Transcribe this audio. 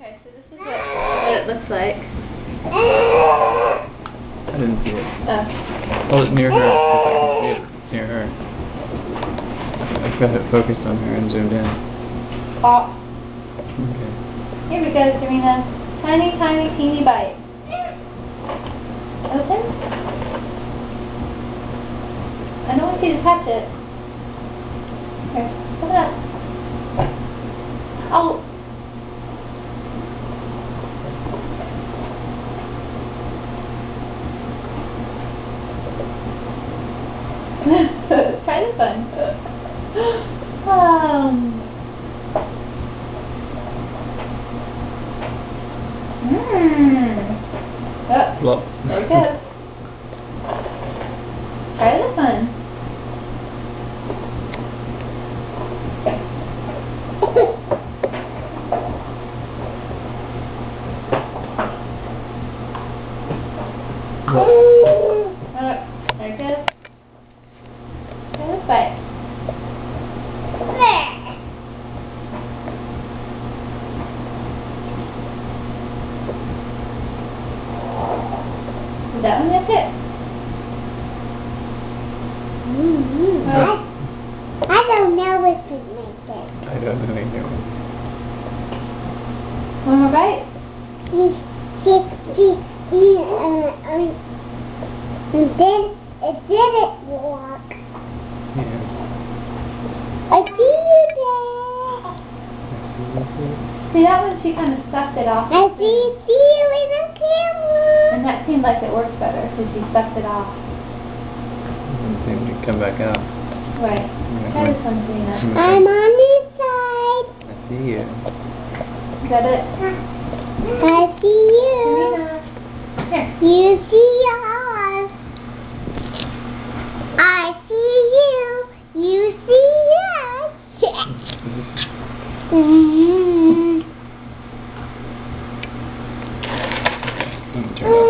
Okay, so this is what it looks like. I didn't see it. Oh. Hold it near her, because I can see it near her. I've got it focused on her and zoomed in. Oh. Okay. Here we go, Serena. Tiny, tiny, teeny bite. Open? I don't want you to touch it. Here, put it up. Oh. Try this one. Oh, Well. there it goes. Try this one. There it goes. Try this bite. That one, that's it. I don't know what to make it. I don't know either. One more bite. And then it didn't work. Yeah. I see you there. See, that one, she kind of sucked it off. I see you in the camera. And that seemed like it worked better because she sucked it off. And then you come back out. Right. Try this one, Serena. I'm on this side. I see you. Is that it? I see you. Serena. Here. You see us. I see you. You see us. Turn it